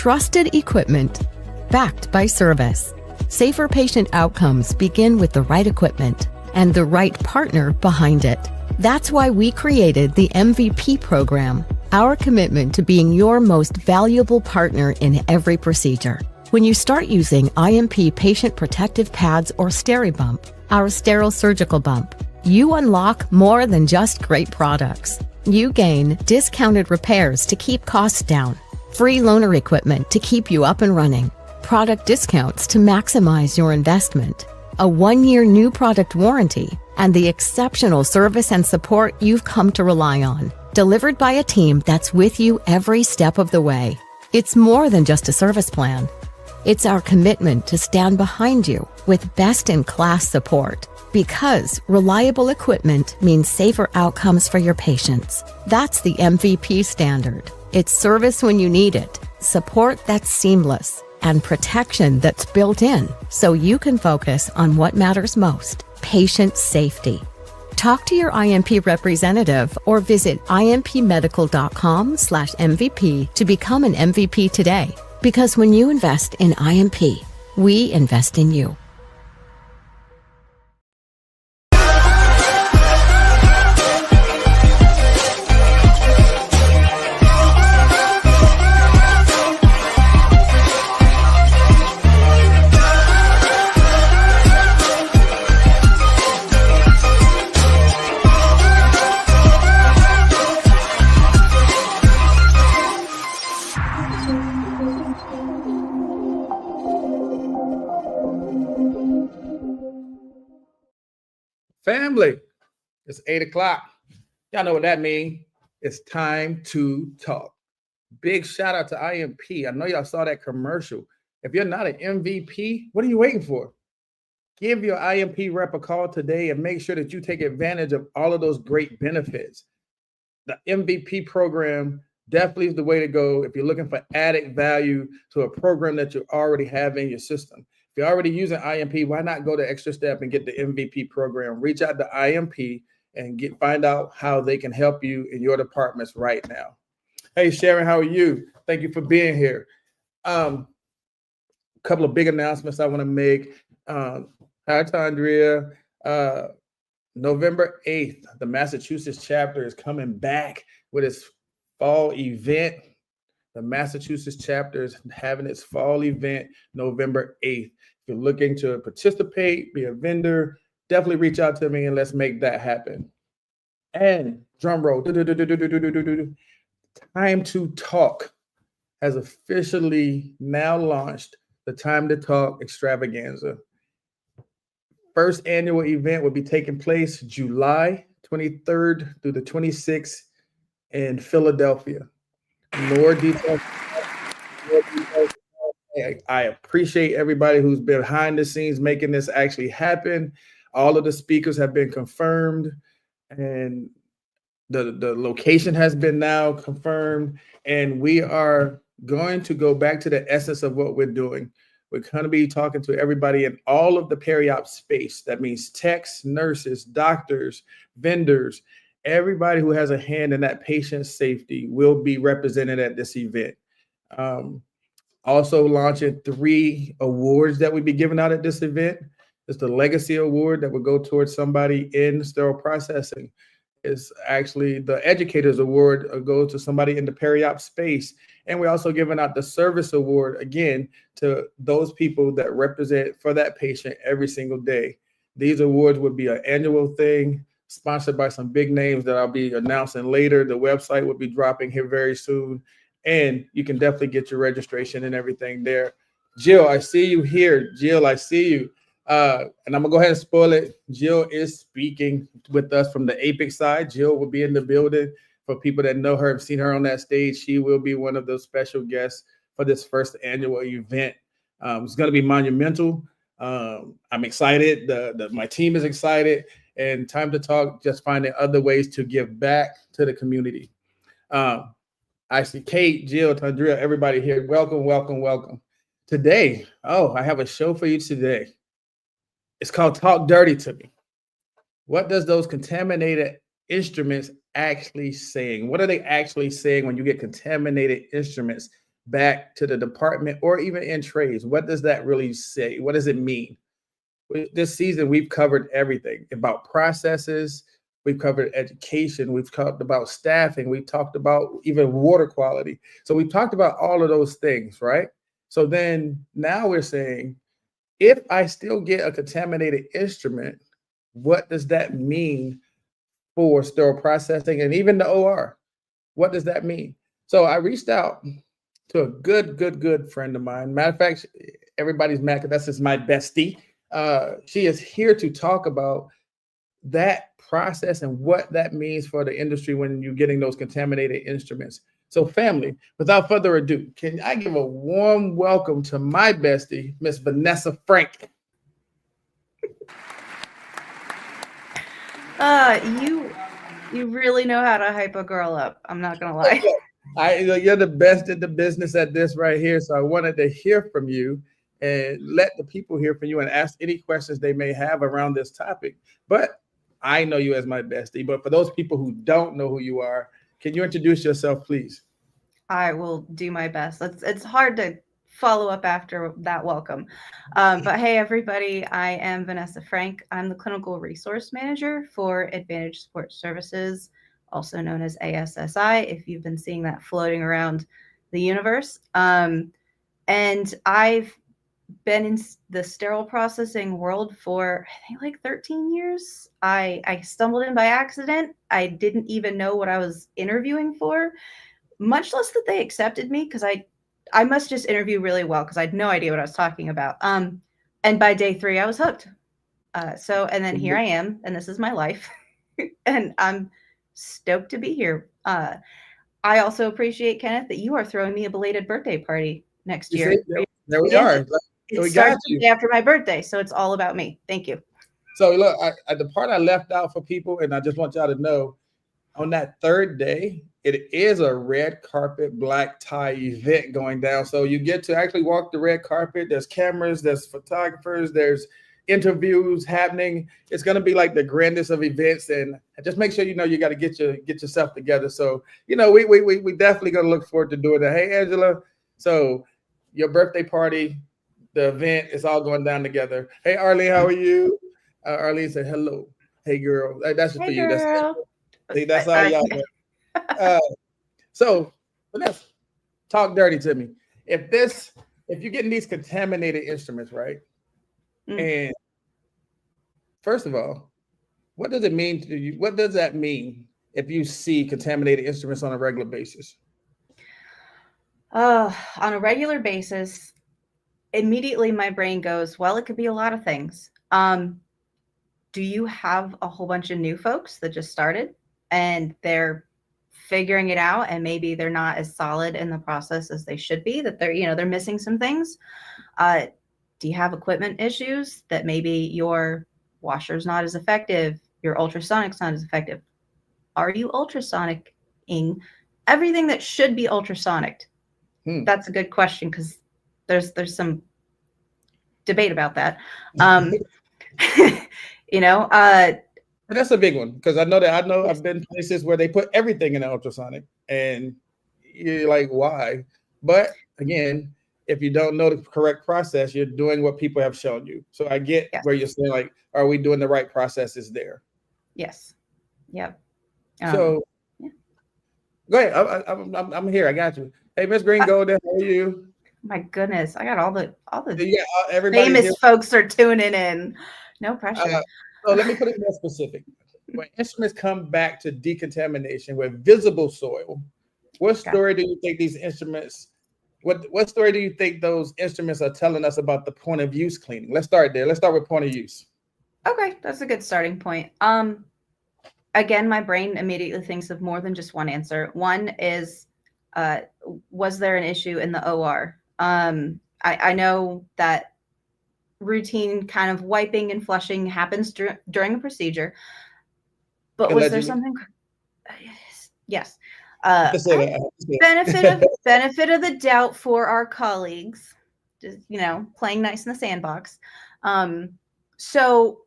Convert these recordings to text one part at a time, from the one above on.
Trusted equipment, backed by service. Safer patient outcomes begin with the right equipment and the right partner behind it. That's why we created the MVP program, our commitment to being your most valuable partner in every procedure. When you start using IMP patient protective pads or SteriBump, our sterile surgical bump, you unlock more than just great products. You gain discounted repairs to keep costs down, free loaner equipment to keep you up and running, product discounts to maximize your investment, a 1-year new product warranty, and the exceptional service and support you've come to rely on, delivered by a team that's with you every step of the way. It's more than just a service plan. It's our commitment to stand behind you with best-in-class support, because reliable equipment means safer outcomes for your patients. That's the MVP standard. It's service when you need it, support that's seamless, and protection that's built in so you can focus on what matters most, patient safety. Talk to your IMP representative or visit impmedical.com/MVP to become an MVP today. Because when you invest in IMP, we invest in you. Family, it's 8 o'clock. Y'all know what that means. It's time to talk. Big shout out to IMP. I know y'all saw that commercial. If you're not an MVP, what are you waiting for? Give your IMP rep a call today and make sure that you take advantage of all of those great benefits. The MVP program definitely is the way to go if you're looking for added value to a program that you already have in your system. If you're already using IMP, why not go the extra step and get the MVP program? Reach out to IMP and find out how they can help you in your departments right now. Hey, Sharon, how are you? Thank you for being here. A couple of big announcements I want to make. Hi, Tandria. November 8th, the Massachusetts chapter is coming back with its fall event. The Massachusetts chapter is having its fall event November 8th. If you're looking to participate, be a vendor, definitely reach out to me and let's make that happen. And drum roll, Time to Talk has officially now launched the Time to Talk extravaganza. First annual event will be taking place July 23rd through the 26th in Philadelphia. More details. I appreciate everybody who's been behind the scenes making this actually happen. All of the speakers have been confirmed, and the location has been now confirmed. And we are going to go back to the essence of what we're doing. We're going to be talking to everybody in all of the peri-op space. That means techs, nurses, doctors, vendors, everybody who has a hand in that patient safety will be represented at this event. Also launching 3 awards that we'll be giving out at this event. It's the Legacy Award that will go towards somebody in sterile processing. It's actually the Educators Award goes to somebody in the peri-op space. And we're also giving out the Service Award, again, to those people that represent for that patient every single day. These awards would be an annual thing, sponsored by some big names that I'll be announcing later. The website will be dropping here very soon. And you can definitely get your registration and everything there. Jill, I see you here. Jill, I see you. And I'm going to go ahead and spoil it. Jill is speaking with us from the Apex side. Jill will be in the building. For people that know her, have seen her on that stage, she will be one of those special guests for this first annual event. It's going to be monumental. I'm excited. My team is excited. And Time to Talk, just finding other ways to give back to the community. I see Kate, Jill, Tandria, everybody here. Welcome, welcome, welcome. Today, I have a show for you today. It's called Talk Dirty to Me. What does those contaminated instruments actually saying? What are they actually saying when you get contaminated instruments back to the department or even in trades. What does that really say? What does it mean? This season, we've covered everything about processes. We've covered education. We've talked about staffing. We've talked about even water quality. So we've talked about all of those things, right? So then now we're saying, if I still get a contaminated instrument, what does that mean for sterile processing and even the OR? What does that mean? So I reached out to a good friend of mine. Matter of fact, everybody's mad because that's just my bestie. She is here to talk about that process and what that means for the industry when you're getting those contaminated instruments. So family, without further ado, can I give a warm welcome to my bestie, Miss Vanessa Frank. You really know how to hype a girl up. I'm not gonna lie. You're the best in the business at this right here. So I wanted to hear from you and let the people hear from you and ask any questions they may have around this topic. But I know you as my bestie. But for those people who don't know who you are, can you introduce yourself, please? I will do my best. It's hard to follow up after that welcome. But hey, everybody, I am Vanessa Frank. I'm the Clinical Resource Manager for Advantage Support Services, also known as ASSI, if you've been seeing that floating around the universe. And I've been in the sterile processing world for, I think, like 13 years. I stumbled in by accident. I didn't even know what I was interviewing for, much less that they accepted me, because I must just interview really well because I had no idea what I was talking about. And by day 3, I was hooked. And then here I am, and this is my life, and I'm stoked to be here. I also appreciate, Kenneth, that you are throwing me a belated birthday party next year. There we are. It starts the day after my birthday, so it's all about me. Thank you. So look, the part I left out for people, and I just want y'all to know, on that third day, it is a red carpet, black tie event going down. So you get to actually walk the red carpet. There's cameras, there's photographers, there's interviews happening. It's going to be like the grandest of events, and just make sure you know you got to get yourself together. So we definitely going to look forward to doing that. Hey, Angela, so your birthday party, the event, is all going down together. Hey, Arlene, how are you? Arlene said hello. Hey, girl. That's just for you. That's all y'all know. So let's talk dirty to me. If you're getting these contaminated instruments, right? And first of all, what does it mean to you? What does that mean if you see contaminated instruments on a regular basis? On a regular basis, immediately my brain goes, well, it could be a lot of things. Do you have a whole bunch of new folks that just started and they're figuring it out, and maybe they're not as solid in the process as they should be, that they're missing some things? Do you have equipment issues that maybe your washer's not as effective, your ultrasonic's not as effective? Are you ultrasonicing everything that should be ultrasonicked? That's a good question, because there's some debate about that. That's a big one, because I've been places where they put everything in an ultrasonic, and you're like, why? But again, if you don't know the correct process, you're doing what people have shown you. So I get where you're saying, like, are we doing the right processes there? Yes. Yep. So go ahead. I'm here. I got you. Hey, Miss Green Golden, how are you? My goodness, I got all the everybody famous here. Folks are tuning in. No pressure. So let me put it more specific. When instruments come back to decontamination with visible soil, what story do you think these instruments? What story do you think those instruments are telling us about the point of use cleaning? Let's start there. Let's start with point of use. Okay, that's a good starting point. Again, my brain immediately thinks of more than just one answer. One is, was there an issue in the OR? I know that routine kind of wiping and flushing happens during a procedure, but was there something? Yes. Benefit of the doubt for our colleagues, just, playing nice in the sandbox. So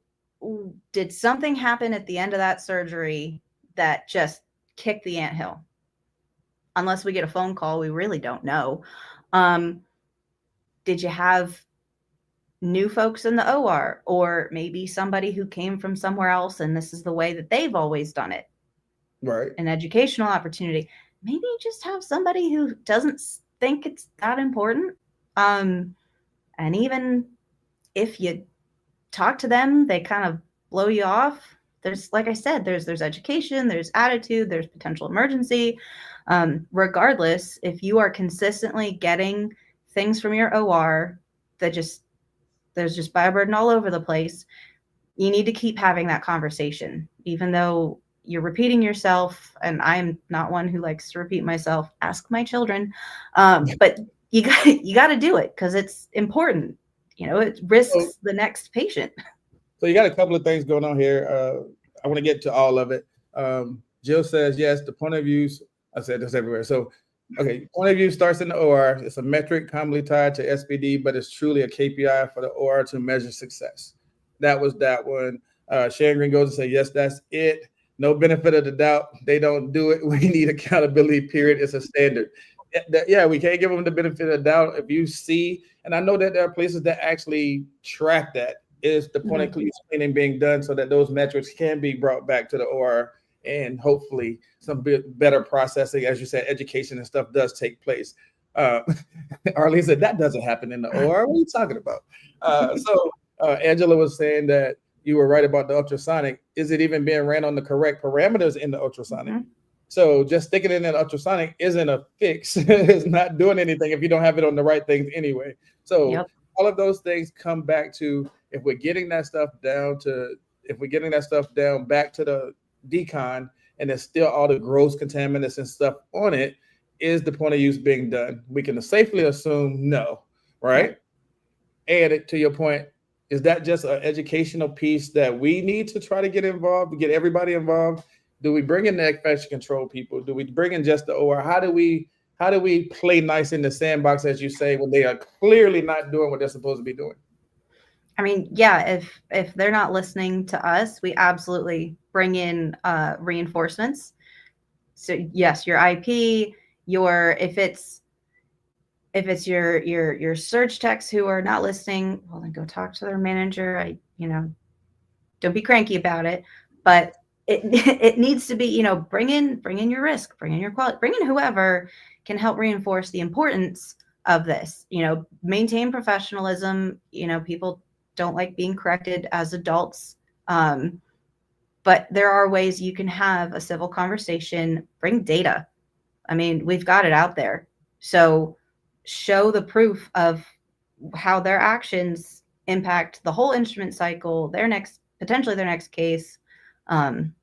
did something happen at the end of that surgery that just kicked the anthill? unless we get a phone call, we really don't know. Did you have new folks in the OR, or maybe somebody who came from somewhere else and this is the way that they've always done it? Right. An educational opportunity. Maybe just have somebody who doesn't think it's that important. And even if you talk to them, they kind of blow you off. There's, like I said, there's education, there's attitude, there's potential emergency. Regardless, if you are consistently getting things from your OR that there's just bioburden all over the place, you need to keep having that conversation, even though you're repeating yourself. And I'm not one who likes to repeat myself. Ask my children. But you got to do it because it's important. It risks the next patient. So you got a couple of things going on here. I want to get to all of it. Jill says, yes, the point of use, I said this everywhere. So, okay, point of view starts in the OR. It's a metric commonly tied to SPD, but it's truly a KPI for the OR to measure success. That was that one. Sharon Green goes and say, yes, that's it. No benefit of the doubt. They don't do it. We need accountability, period. It's a standard. Yeah, we can't give them the benefit of the doubt. If you see, and I know that there are places that actually track that, is the point of use cleaning being done so that those metrics can be brought back to the OR, and hopefully some better processing, as you said, education and stuff does take place. Arlene said that doesn't happen in the OR. What are you talking about? So Angela was saying that you were right about the ultrasonic. Is it even being ran on the correct parameters in the ultrasonic? Mm-hmm. So just sticking it in an ultrasonic isn't a fix. It's not doing anything if you don't have it on the right things anyway. So all of those things come back to, if we're getting that stuff down back to the decon, and there's still all the gross contaminants and stuff on it, is the point of use being done? We can safely assume no, right? And to your point, is that just an educational piece that we need to try to get involved, get everybody involved? Do we bring in the infection control people? Do we bring in just the OR? How do we play nice in the sandbox, as you say, when they are clearly not doing what they're supposed to be doing? I mean, yeah, if they're not listening to us, we absolutely bring in reinforcements. So yes, your IP, if it's your surge techs who are not listening, well, then go talk to their manager. Don't be cranky about it, but it needs to be, bring in your risk, bring in your quality, bring in whoever can help reinforce the importance of this. Maintain professionalism. People don't like being corrected as adults, but there are ways you can have a civil conversation. Bring data. I mean, we've got it out there, so show the proof of how their actions impact the whole instrument cycle, potentially their next case, and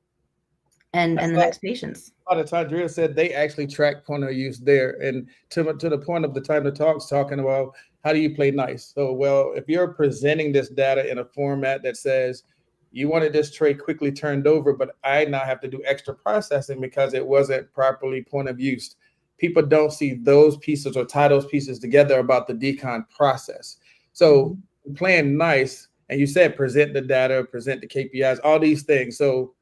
the next patients. A lot of times, Drea said they actually track point of use there, and to the point of the time the talk's talking about, how do you play nice? So, well, if you're presenting this data in a format that says you wanted this tray quickly turned over, but I now have to do extra processing because it wasn't properly point of use. People don't see those pieces or tie those pieces together about the decon process. So playing nice, and you said present the data, present the KPIs, all these things. So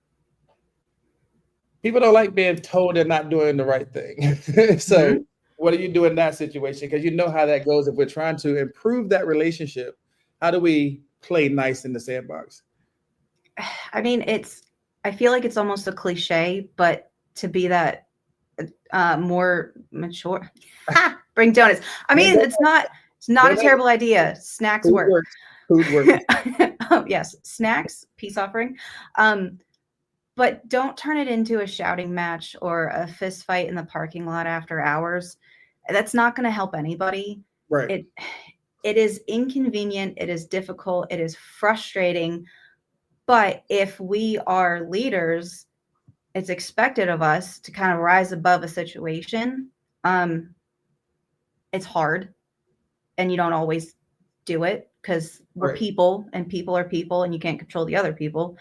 people don't like being told they're not doing the right thing. So what do you do in that situation? Because you know how that goes. If we're trying to improve that relationship, how do we play nice in the sandbox? I mean, I feel like it's almost a cliche, but to be that more mature, bring donuts. I mean, it's not a terrible idea. Snacks work. Food works. Yes, snacks, peace offering. But don't turn it into a shouting match or a fist fight in the parking lot after hours. That's not going to help anybody. Right. It is inconvenient. It is difficult. It is frustrating. But if we are leaders, it's expected of us to kind of rise above a situation. It's hard, and you don't always do it because we're people, and people are people, and you can't control the other people.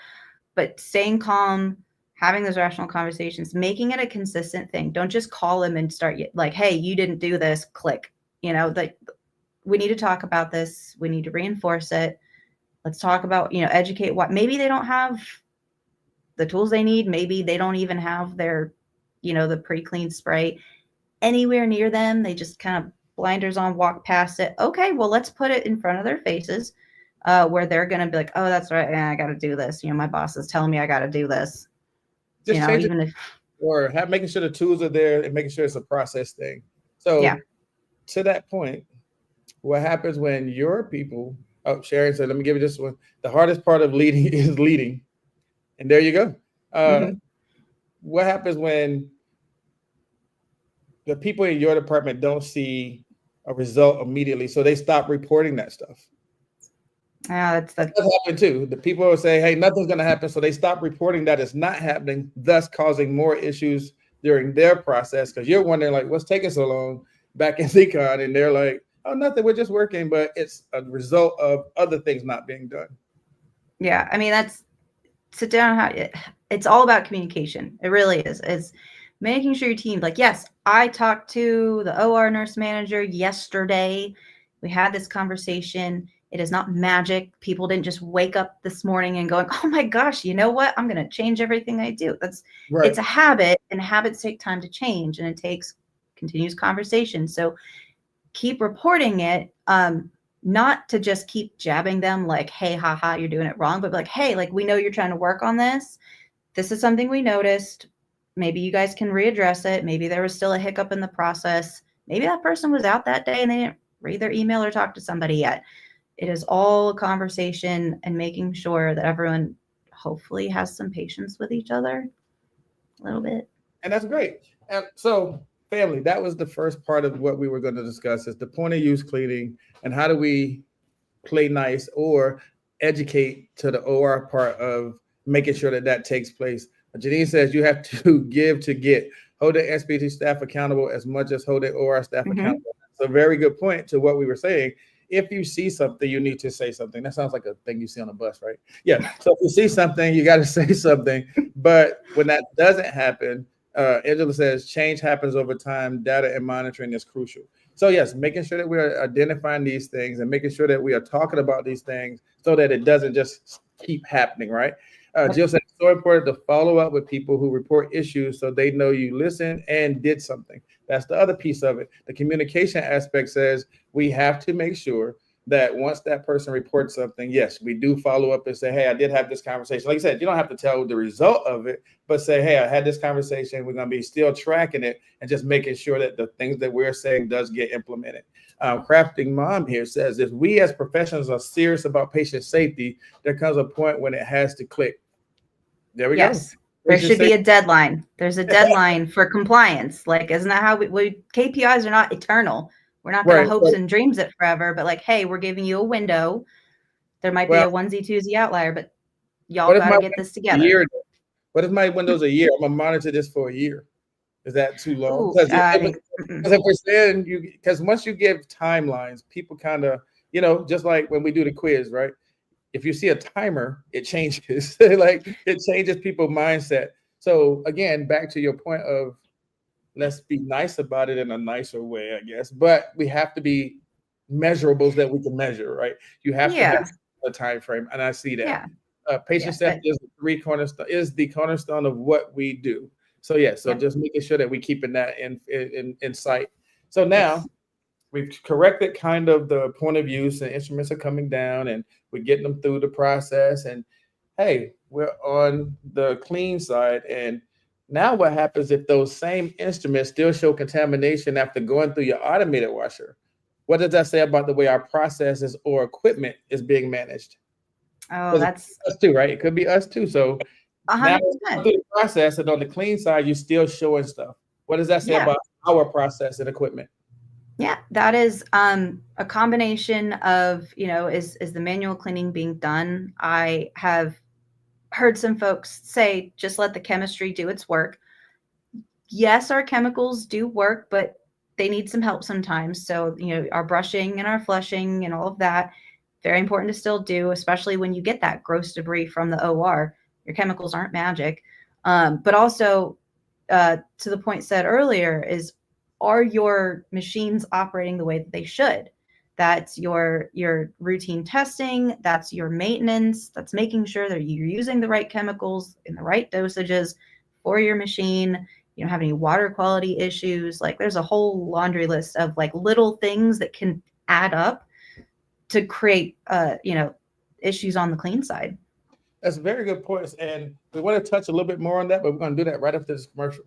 But staying calm, having those rational conversations, making it a consistent thing. Don't just call them and start like, hey, you didn't do this, click. That we need to talk about this. We need to reinforce it. Let's talk about, educate what maybe they don't have the tools they need. Maybe they don't even have their, the pre-clean spray. anywhere near them. They just kind of blinders on, walk past it. Okay, well, let's put it in front of their faces where they're going to be like, oh, that's right. Yeah, I got to do this. My boss is telling me I got to do this. Just change even it, if, or making sure the tools are there and making sure it's a process thing. So to that point, what happens when your people, Sharon said, let me give you this one. The hardest part of leading is leading. And there you go. What happens when the people in your department don't see a result immediately, so they stop reporting that stuff? That does happen too. The people will say, hey, nothing's going to happen, so they stop reporting that it's not happening, thus causing more issues during their process, because you're wondering, like, what's taking so long back in Decon? And they're like, oh, nothing, we're just working, but it's a result of other things not being done. Yeah, I mean, that's sit down. It's all about communication. It really is. It's making sure your team, like, yes, I talked to the OR nurse manager yesterday. We had this conversation. It is not magic. People didn't just wake up this morning and going, oh my gosh, you know what? I'm going to change everything I do. It's a habit, and habits take time to change, and it takes continuous conversation. So keep reporting it, not to just keep jabbing them like, hey, haha, you're doing it wrong, but like, hey, like, we know you're trying to work on this. This is something we noticed. Maybe you guys can readdress it. Maybe there was still a hiccup in the process. Maybe that person was out that day and they didn't read their email or talk to somebody yet. It is all a conversation and making sure that everyone hopefully has some patience with each other a little bit. And that's great. And so, family, that was the first part of what we were going to discuss, is the point of use cleaning and how do we play nice or educate to the OR part of making sure that that takes place. Janine says you have to give to get. Hold the SPT staff accountable as much as hold the OR staff accountable. It's a very good point to what we were saying. If you see something, you need to say something. That sounds like a thing you see on a bus, right? Yeah. So if you see something, you got to say something. But when that doesn't happen, Angela says change happens over time. Data and monitoring is crucial. So yes, making sure that we are identifying these things and making sure that we are talking about these things so that it doesn't just keep happening, right? Jill said it's so important to follow up with people who report issues so they know you listened and did something. That's the other piece of it. The communication aspect says we have to make sure that once that person reports something, yes, we do follow up and say, hey, I did have this conversation. Like I said, you don't have to tell the result of it, but say, hey, I had this conversation. We're going to be still tracking it and just making sure that the things that we're saying does get implemented. Crafting Mom here says, if we as professionals are serious about patient safety, there comes a point when it has to click. There we go. There should be a deadline. There's a deadline for compliance. Like, isn't that how we KPIs are not eternal. We're not going to hopes and dreams it forever, but like, hey, we're giving you a window. There might be a onesie twosie outlier, but y'all got to get this together. What if my window's a year? I'm going to monitor this for a year. Is that too long? Because if we're saying because once you give timelines, people kind of, just like when we do the quiz, right? If you see a timer, it changes. Like, it changes people's mindset. So again, back to your point of let's be nice about it in a nicer way, I guess. But we have to be measurables that we can measure, right? You have to have a time frame, and I see that. Patient safety is the cornerstone of what we do. So just making sure that we're keeping that in sight. So now we've corrected kind of the point of use, and instruments are coming down, and we're getting them through the process. And hey, we're on the clean side. And now what happens if those same instruments still show contamination after going through your automated washer? What does that say about the way our processes or equipment is being managed? Oh, that's us too, right? It could be us too. So 100%. Now through the process, and on the clean side, you're still showing stuff. What does that say about our process and equipment? Yeah, that is a combination of, is the manual cleaning being done? I have heard some folks say, just let the chemistry do its work. Yes, our chemicals do work, but they need some help sometimes. So, our brushing and our flushing and all of that, very important to still do, especially when you get that gross debris from the OR. Your chemicals aren't magic. But also, to the point said earlier, is are your machines operating the way that they should? That's your routine testing. That's your maintenance. That's making sure that you're using the right chemicals in the right dosages for your machine. you don't have any water quality issues. Like there's a whole laundry list of like little things that can add up to create, issues on the clean side. That's very good points. And we want to touch a little bit more on that, but we're going to do that right after this commercial.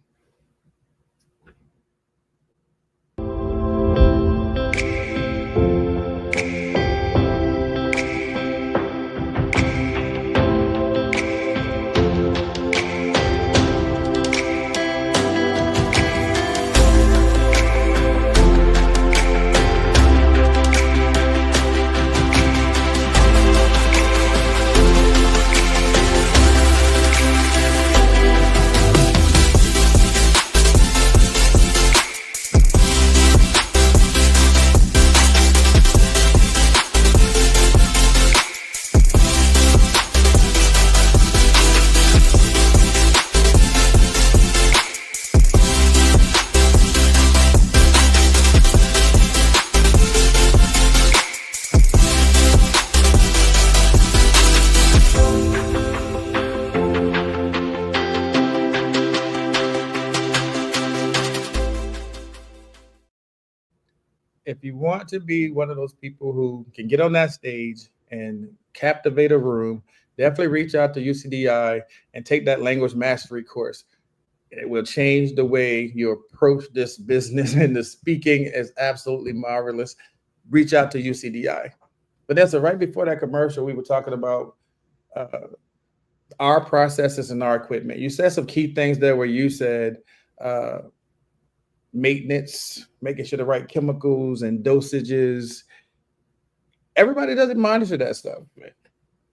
If you want to be one of those people who can get on that stage and captivate a room, definitely reach out to UCDI and take that language mastery course. It will change the way you approach this business, and the speaking is absolutely marvelous. Reach out to UCDI. But that's right before that commercial, we were talking about our processes and our equipment. You said some key things there where you said maintenance, making sure the right chemicals and dosages. Everybody doesn't monitor that stuff.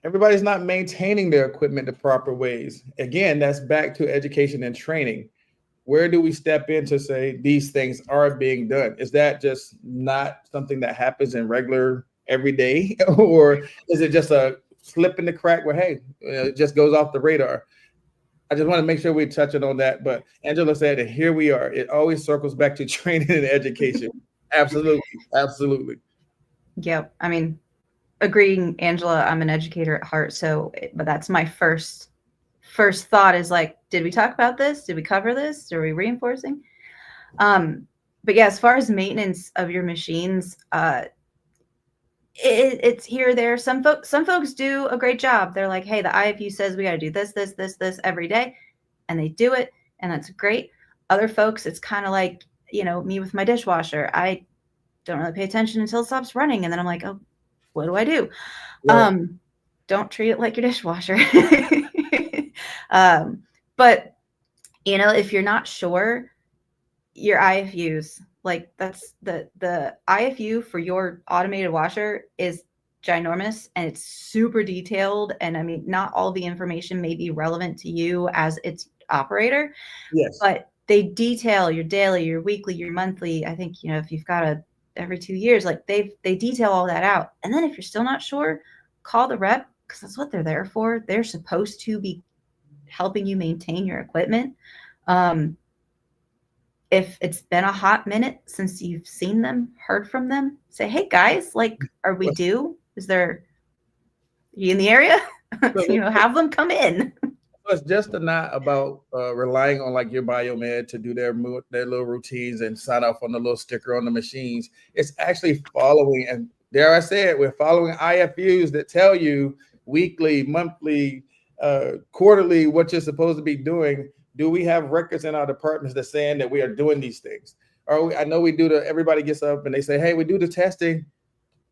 Everybody's not maintaining their equipment the proper ways. Again, that's back to education and training. Where do we step in to say these things are being done? Is that just not something that happens in regular every day? Or is it just a slip in the crack where, hey, it just goes off the radar? I just want to make sure we're touching on that. But Angela said, and here we are. It always circles back to training and education. Absolutely. Absolutely. Yep. I mean, agreeing, Angela, I'm an educator at heart. But that's my first thought is like, did we talk about this? Did we cover this? Are we reinforcing? But yeah, as far as maintenance of your machines, it's here or there. Some folks do a great job. They're like, hey, the IFU says we got to do this every day, and they do it, and that's great. Other folks, it's kind of like, me with my dishwasher. I don't really pay attention until it stops running, and then I'm like, oh, what do I do? Right. Don't treat it like your dishwasher. But if you're not sure, your IFUs, like that's the IFU for your automated washer is ginormous, and it's super detailed. And I mean, not all the information may be relevant to you as its operator. Yes. But they detail your daily, your weekly, your monthly. I think, if you've got every 2 years, like they detail all that out. And then if you're still not sure, call the rep, because that's what they're there for. They're supposed to be helping you maintain your equipment. If it's been a hot minute since you've seen them, heard from them, say, hey guys, like, are we due? Are you in the area? Have them come in. It's just not about relying on like your biomed to do their little routines and sign off on the little sticker on the machines. It's actually following, and dare I say it, we're following IFUs that tell you weekly, monthly, quarterly what you're supposed to be doing. Do we have records in our departments that saying that we are doing these things? I know we do everybody gets up and they say, hey, we do the testing,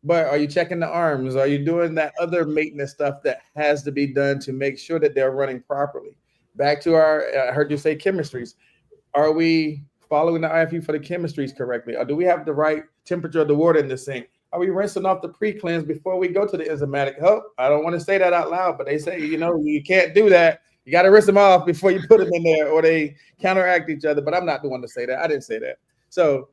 but are you checking the arms? Are you doing that other maintenance stuff that has to be done to make sure that they're running properly? Back to I heard you say chemistries. Are we following the IFU for the chemistries correctly? Or do we have the right temperature of the water in the sink? Are we rinsing off the pre-cleanse before we go to the enzymatic? Oh, I don't want to say that out loud, but they say, you can't do that. You got to rinse them off before you put them in there, or they counteract each other. But I'm not the one to say that. I didn't say that. So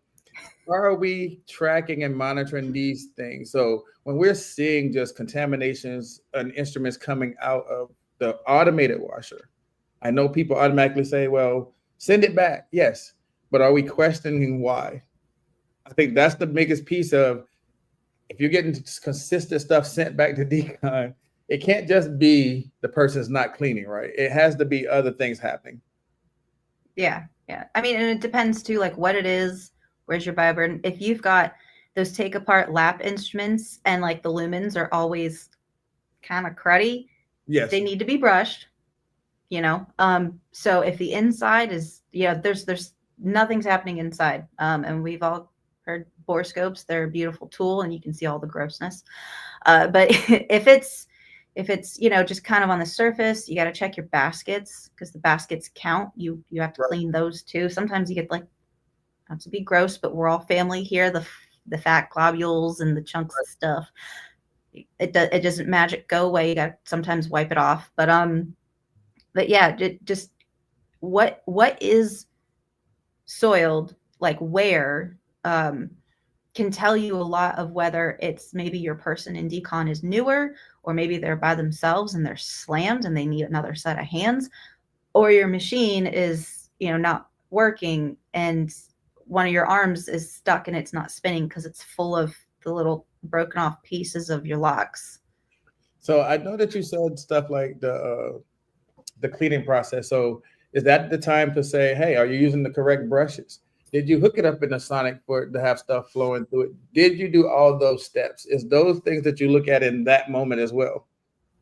are we tracking and monitoring these things? So when we're seeing just contaminations and instruments coming out of the automated washer, I know people automatically say, well, send it back. Yes. But are we questioning why? I think that's the biggest piece of, if you're getting consistent stuff sent back to decon, it can't just be the person's not cleaning, right? It has to be other things happening. Yeah. Yeah. I mean, and it depends too, like what it is, where's your bioburden. If you've got those take apart lap instruments and like the lumens are always kind of cruddy, Yes. they need to be brushed, you know. So if the inside is, there's nothing's happening inside. And we've all heard borescopes, they're a beautiful tool and you can see all the grossness. But if it's just kind of on the surface, you got to check your baskets because the baskets count. You have to clean those too. Sometimes you get like, not to be gross, but we're all family here. The fat globules and the chunks of stuff. It doesn't magic go away. You got to sometimes wipe it off. But yeah, just what is soiled, like where, can tell you a lot of whether it's maybe your person in decon is newer, or maybe they're by themselves and they're slammed and they need another set of hands, or your machine is, not working and one of your arms is stuck and it's not spinning because it's full of the little broken off pieces of your locks. So I know that you said stuff like the cleaning process. So is that the time to say, hey, are you using the correct brushes? Did you hook it up in a sonic for it to have stuff flowing through it? Did you do all those steps? Is those things that you look at in that moment as well?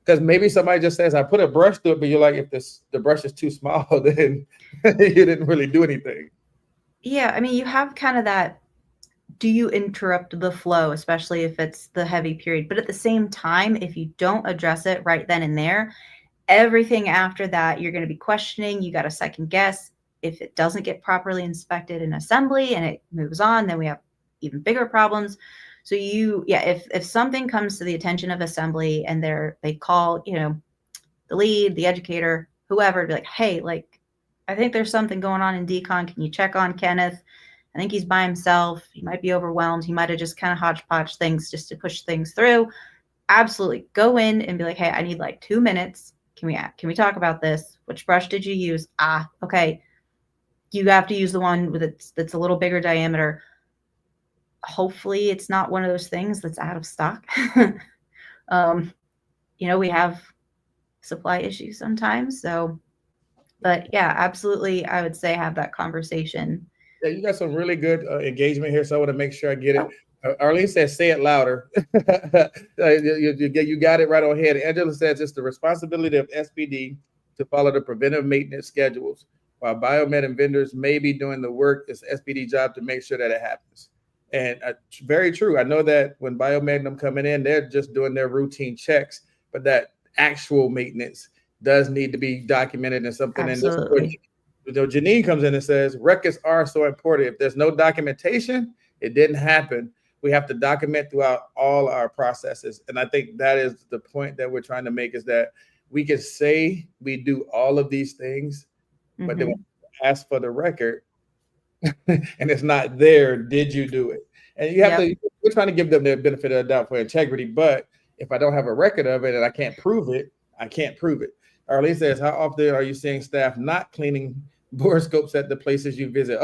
Because maybe somebody just says, I put a brush through it, but you're like, if the brush is too small, then you didn't really do anything. Yeah, I mean, you have kind of that, do you interrupt the flow, especially if it's the heavy period? But at the same time, if you don't address it right then and there, everything after that, you're going to be questioning. You got to second guess. If it doesn't get properly inspected in assembly and it moves on, then we have even bigger problems. So if something comes to the attention of assembly and they call, the lead, the educator, whoever, to be like, hey, like, I think there's something going on in decon. Can you check on Kenneth? I think he's by himself. He might be overwhelmed. He might have just kind of hodgepodge things just to push things through. Absolutely. Go in and be like, hey, I need like 2 minutes. Can we talk about this? Which brush did you use? Okay. You have to use the one that's a little bigger diameter. Hopefully it's not one of those things that's out of stock. We have supply issues sometimes. So, but yeah, absolutely. I would say have that conversation. Yeah, you got some really good engagement here. So I want to make sure I get it. Arlene says, say it louder. You got it right on head. Angela says it's the responsibility of SPD to follow the preventive maintenance schedules. While biomed and vendors may be doing the work, it's SPD job to make sure that it happens. And very true. I know that when biomed them coming in, they're just doing their routine checks, but that actual maintenance does need to be documented in something. Absolutely. And Janine comes in and says, records are so important. If there's no documentation, it didn't happen. We have to document throughout all our processes. And I think that is the point that we're trying to make, is that we can say we do all of these things, but then when we ask for the record and it's not there, did you do it? And you have to, we're trying to give them the benefit of the doubt for integrity. But if I don't have a record of it and I can't prove it, I can't prove it. Arlene says, how often are you seeing staff not cleaning borescopes at the places you visit?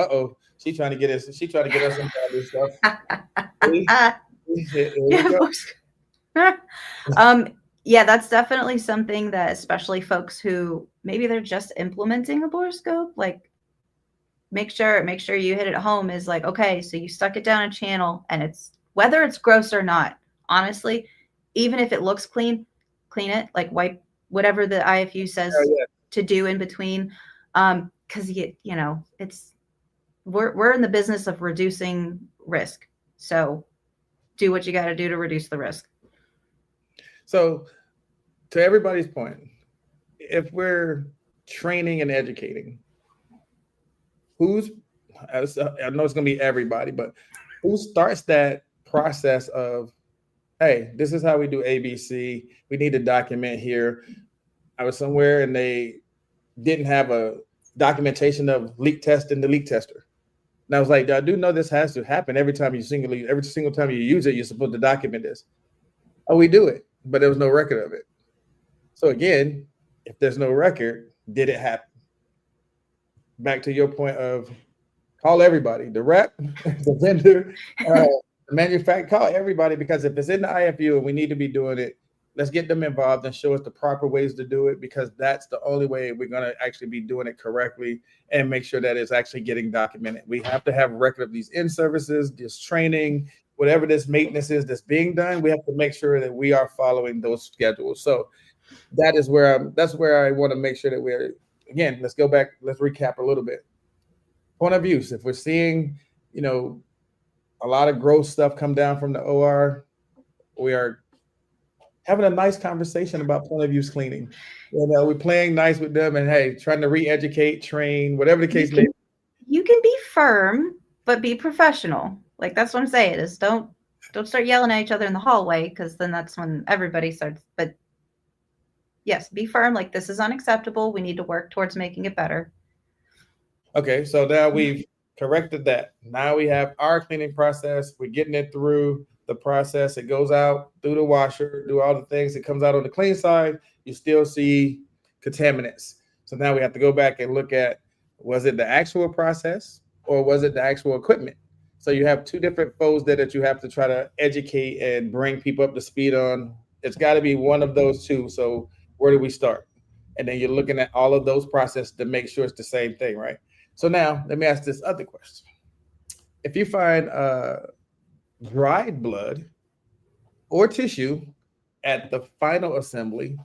She's trying to get us. She's trying to get us into all this stuff. Yeah, that's definitely something that, especially folks who maybe they're just implementing a borescope, like make sure you hit it home, is like, okay, so you stuck it down a channel and it's, whether it's gross or not, honestly, even if it looks clean it, like wipe whatever the IFU says to do in between. Because it's we're in the business of reducing risk. So do what you got to do to reduce the risk. So to everybody's point, if we're training and educating, I know it's going to be everybody, but who starts that process of, hey, this is how we do ABC. We need to document here. I was somewhere and they didn't have a documentation of leak test in the leak tester. And I was like, I do know this has to happen every single time you use it, you're supposed to document this. Oh, we do it, but there was no record of it. So again, if there's no record, did it happen? Back to your point of call everybody, the rep, the vendor, the manufacturer, call everybody, because if it's in the IFU and we need to be doing it, let's get them involved and show us the proper ways to do it, because that's the only way we're going to actually be doing it correctly and make sure that it's actually getting documented. We have to have a record of these in-services, this training, whatever this maintenance is that's being done. We have to make sure that we are following those schedules. So that's where I want to make sure that we're, again, let's go back, let's recap a little bit. Point of use, if we're seeing, a lot of gross stuff come down from the OR, we are having a nice conversation about point of use cleaning. We're playing nice with them and, hey, trying to re-educate, train, whatever the case may be. You can be firm, but be professional. Like, that's what I'm saying, is don't start yelling at each other in the hallway, because then that's when everybody starts. But yes, be firm. Like, this is unacceptable. We need to work towards making it better. Okay, so now we've corrected that. Now we have our cleaning process. We're getting it through the process. It goes out through the washer, do all the things. It comes out on the clean side. You still see contaminants. So now we have to go back and look at, was it the actual process or was it the actual equipment? So you have two different folds there that you have to try to educate and bring people up to speed on. It's got to be one of those two. So where do we start? And then you're looking at all of those processes to make sure it's the same thing, right? So now let me ask this other question. If you find dried blood or tissue at the final assembly,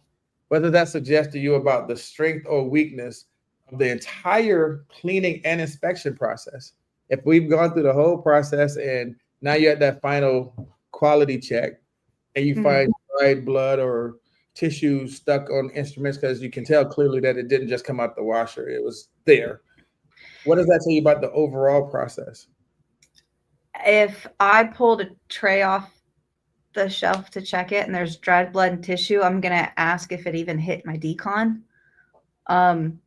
whether that suggests to you about the strength or weakness of the entire cleaning and inspection process. If we've gone through the whole process and now you're at that final quality check and you find dried blood or tissue stuck on instruments, because you can tell clearly that it didn't just come out the washer, it was there. What does that tell you about the overall process? If I pulled a tray off the shelf to check it and there's dried blood and tissue, I'm going to ask if it even hit my decon. Then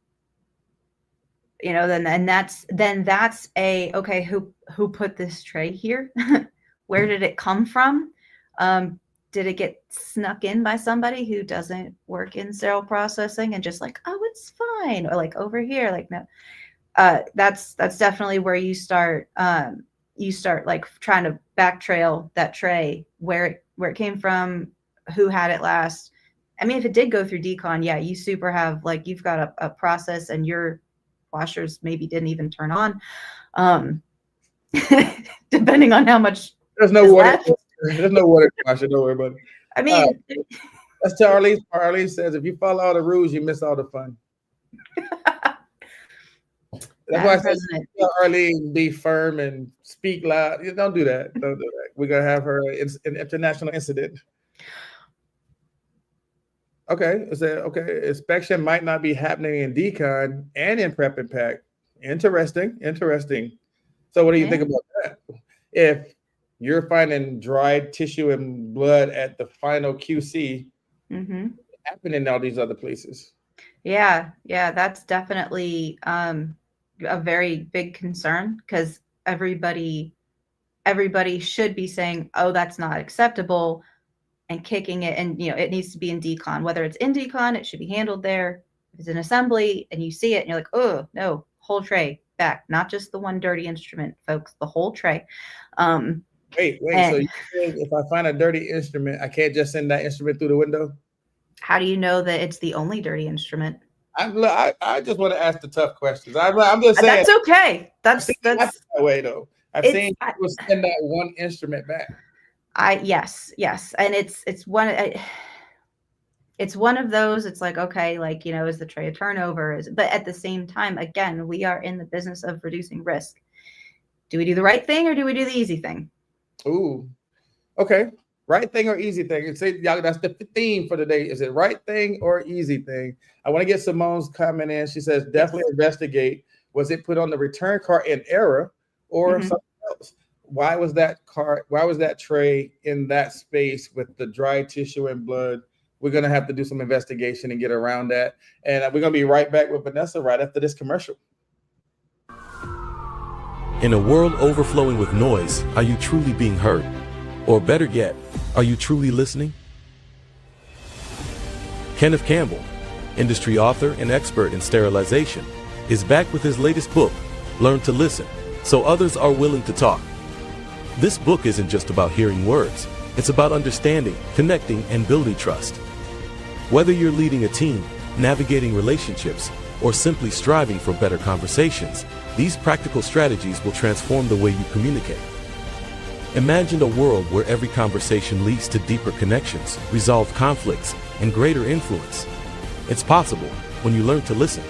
that's a, okay, who put this tray here? Where did it come from? Did it get snuck in by somebody who doesn't work in sterile processing and just like, oh, it's fine. Or like over here, like, no. That's definitely where you start like trying to back trail that tray, where it came from, who had it last. I mean, if it did go through decon, yeah, you super have, like, you've got a process and your washers maybe didn't even turn on. Depending on how much there's no water. There's no water washer, don't worry about it. I mean, that's to Arlene. Arlene says, if you follow all the rules, you miss all the fun. That's why I said, Arlene, be firm and speak loud. Don't do that. Don't do that. We're going to have her an international incident. Okay. Inspection might not be happening in decon and in prep and pack. Interesting. So what do you think about that? If you're finding dried tissue and blood at the final QC, happening in all these other places. Yeah, that's definitely a very big concern, because everybody should be saying, oh, that's not acceptable, and kicking it. And it needs to be in decon. Whether it's in decon, it should be handled there. If it's in assembly and you see it and you're like, oh no, whole tray back, not just the one dirty instrument, folks, the whole tray. Wait. So you think if I find a dirty instrument, I can't just send that instrument through the window? How do you know that it's the only dirty instrument? I just want to ask the tough questions. I'm just saying. That's okay. That's that way though. I've seen people send that one instrument back. Yes, and it's one of those. It's like, okay, like, is the tray a turnover? But at the same time, again, we are in the business of reducing risk. Do we do the right thing or do we do the easy thing? Ooh, okay. Right thing or easy thing? Y'all, that's the theme for today. Is it right thing or easy thing? I want to get Simone's comment in. She says, definitely investigate. Was it put on the return cart in error or something else? Why was that tray in that space with the dry tissue and blood? We're going to have to do some investigation and get around that. And we're going to be right back with Vanessa right after this commercial. In a world overflowing with noise, are you truly being heard? Or better yet, are you truly listening? Kenneth Campbell, industry author and expert in sterilization, is back with his latest book, Learn to Listen, so others are willing to talk. This book isn't just about hearing words, It's about understanding, connecting, and building trust. Whether you're leading a team, navigating relationships, or simply striving for better conversations, these practical strategies will transform the way you communicate. Imagine a world where every conversation leads to deeper connections, resolved conflicts, and greater influence. It's possible when you learn to listen.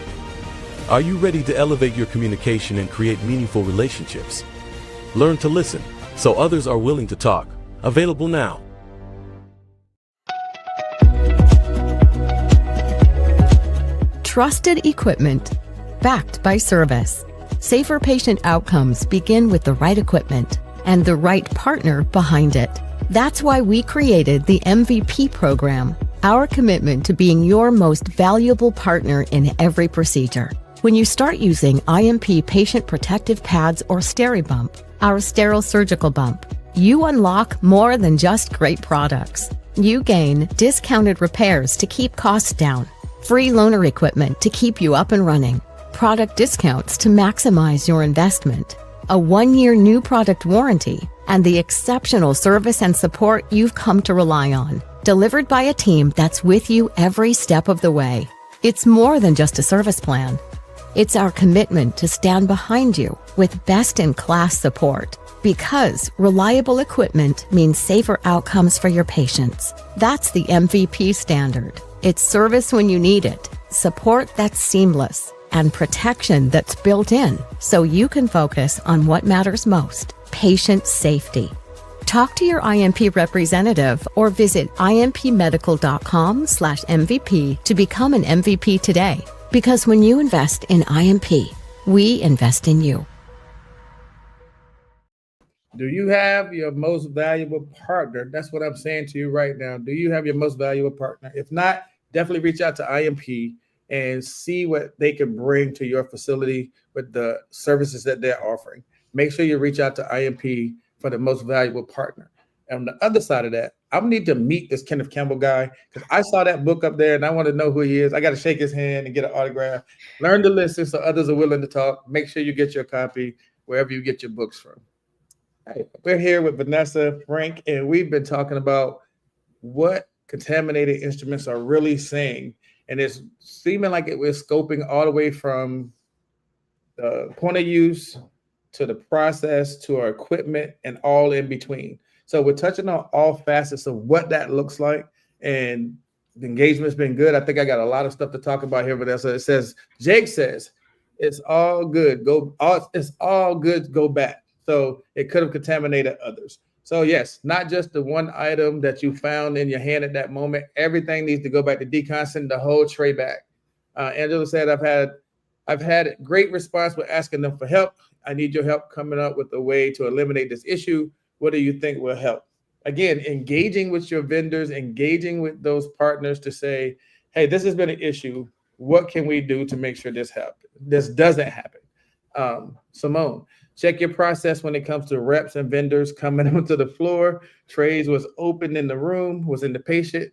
Are you ready to elevate your communication and create meaningful relationships? Learn to listen so others are willing to talk. Available now. Trusted equipment, backed by service. Safer patient outcomes begin with the right equipment and the right partner behind it. That's why we created the MVP program, our commitment to being your most valuable partner in every procedure. When you start using IMP patient protective pads or SteriBump, our sterile surgical bump, you unlock more than just great products. You gain discounted repairs to keep costs down, free loaner equipment to keep you up and running, product discounts to maximize your investment, a 1-year new product warranty, and the exceptional service and support you've come to rely on, delivered by a team that's with you every step of the way. It's more than just a service plan. It's our commitment to stand behind you with best-in-class support, because reliable equipment means safer outcomes for your patients. That's the MVP standard. It's service when you need it, support that's seamless, and protection that's built in so you can focus on what matters most: patient safety. Talk to your IMP representative or visit impmedical.com/MVP to become an MVP today. Because when you invest in IMP, we invest in you. Do you have your most valuable partner? That's what I'm saying to you right now. Do you have your most valuable partner? If not, definitely reach out to IMP and see what they can bring to your facility with the services that they're offering. Make sure you reach out to IMP for the most valuable partner. And on the other side of that, I need to meet this Kenneth Campbell guy, because I saw that book up there and I want to know who he is. I got to shake his hand and get an autograph. Learn to listen so others are willing to talk. Make sure you get your copy wherever you get your books from. Hey, we're here with Vanessa Frank, and we've been talking about what contaminated instruments are really saying. And it's seeming like we're scoping all the way from the point of use to the process to our equipment and all in between. So we're touching on all facets of what that looks like, and the engagement's been good. I think I got a lot of stuff to talk about here, Vanessa. It says, Jake says, it's all good. It's all good. Go back. So it could have contaminated others. So yes, not just the one item that you found in your hand at that moment. Everything needs to go back to decon, send the whole tray back. Angela said, I've had great response with asking them for help. I need your help coming up with a way to eliminate this issue. What do you think will help? Again, engaging with your vendors, engaging with those partners to say, hey, this has been an issue. What can we do to make sure this doesn't happen? Simone, check your process when it comes to reps and vendors coming onto the floor. Trays was open in the room, was the patient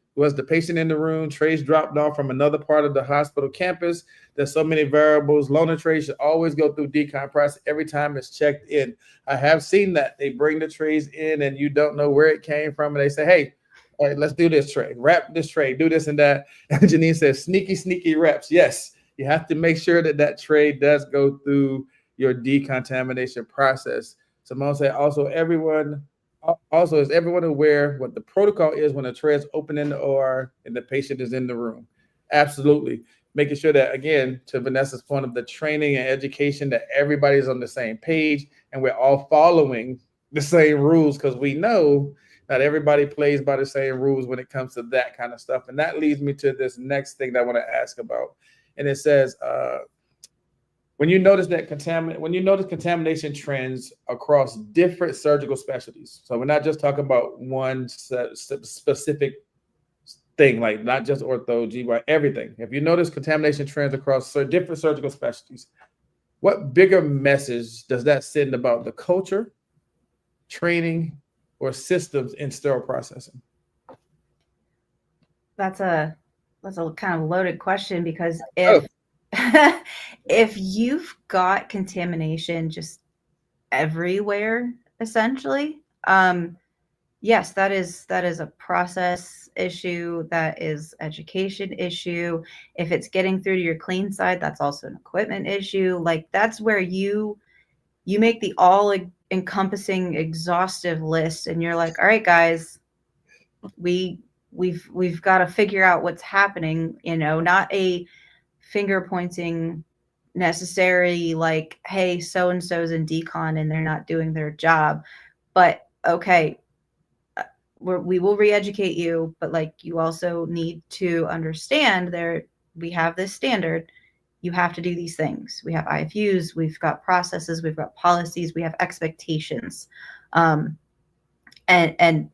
in the room, trays dropped off from another part of the hospital campus. There's so many variables. Loaner trays should always go through decon process every time it's checked in. I have seen that. They bring the trays in and you don't know where it came from. And they say, hey, all right, let's do this tray, wrap this tray, do this and that. And Janine says, sneaky reps. Yes, you have to make sure that tray does go through your decontamination process. Simone said, is everyone aware what the protocol is when a tray is open in the OR and the patient is in the room? Absolutely. Making sure that, again, to Vanessa's point of the training and education, that everybody's on the same page and we're all following the same rules, because we know not everybody plays by the same rules when it comes to that kind of stuff. And that leads me to this next thing that I want to ask about. And it says, when you notice contamination trends across different surgical specialties, so we're not just talking about one specific thing, like not just ortho, GY, everything. If you notice contamination trends across different surgical specialties, what bigger message does that send about the culture, training, or systems in sterile processing? That's a kind of loaded question, because if you've got contamination just everywhere, essentially, Yes, that is a process issue. That is education issue. If it's getting through to your clean side, that's also an equipment issue. Like that's where you make the all encompassing exhaustive list, and you're like, all right, guys, we've got to figure out what's happening. Not a finger pointing necessary, like, hey, so and so's in decon and they're not doing their job, but okay, we will re-educate you, but like you also need to understand we have this standard. You have to do these things. We have IFUs, we've got processes, we've got policies, we have expectations, and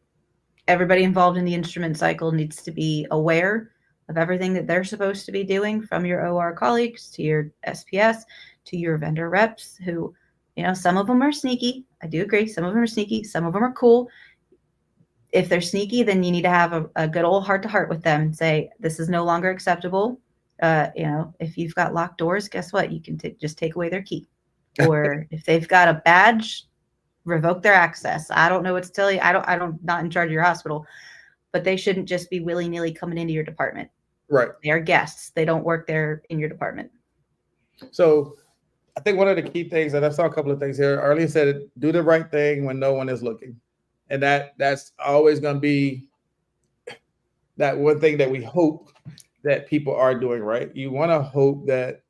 everybody involved in the instrument cycle needs to be aware of everything that they're supposed to be doing, from your OR colleagues to your SPS to your vendor reps, who, some of them are sneaky. I do agree. Some of them are sneaky. Some of them are cool. If they're sneaky, then you need to have a good old heart to heart with them and say, this is no longer acceptable. If you've got locked doors, guess what? You can just take away their key. Or if they've got a badge, revoke their access. I don't know what to tell you. I don't not in charge of your hospital, but they shouldn't just be willy-nilly coming into your department. Right. They are guests. They don't work there in your department. So I think one of the key things, and I saw a couple of things here. Arlene said, do the right thing when no one is looking. And that's always going to be that one thing that we hope that people are doing right. You want to hope that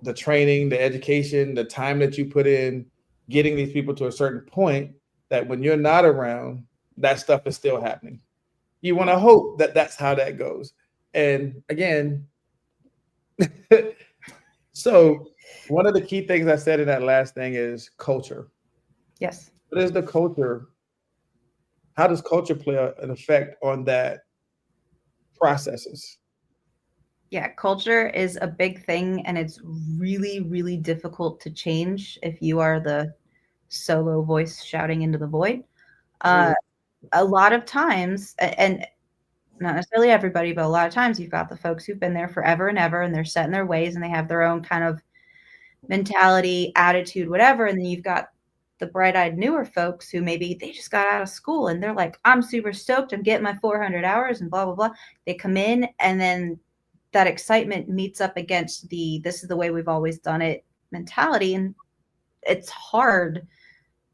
the training, the education, the time that you put in, getting these people to a certain point, that when you're not around, that stuff is still happening. You want to hope that that's how that goes. And again, so one of the key things I said in that last thing is culture. Yes. What is the culture? How does culture play an effect on that processes? Yeah, culture is a big thing, and it's really, really difficult to change if you are the solo voice shouting into the void. A lot of times, and not necessarily everybody, but a lot of times you've got the folks who've been there forever and ever, and they're set in their ways, and they have their own kind of mentality, attitude, whatever. And then you've got the bright-eyed newer folks who maybe they just got out of school and they're like, I'm super stoked, I'm getting my 400 hours and blah, blah, blah. They come in, and then that excitement meets up against this is the way we've always done it mentality. And it's hard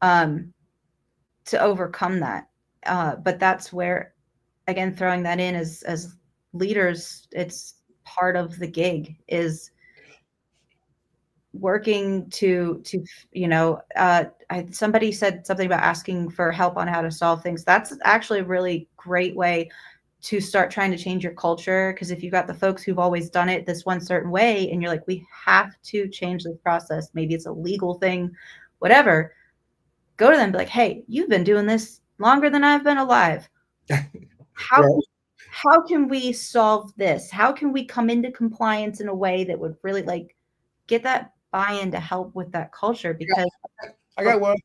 to overcome that. But that's where, again, throwing that in as leaders, it's part of the gig, is working to somebody said something about asking for help on how to solve things. That's actually a really great way to start trying to change your culture. Because if you've got the folks who've always done it this one certain way, and you're like, we have to change this process, maybe it's a legal thing, whatever, go to them and be like, hey, you've been doing this longer than I've been alive. How can we solve this? How can we come into compliance in a way that would really like get that buy-in to help with that culture? Because I got one.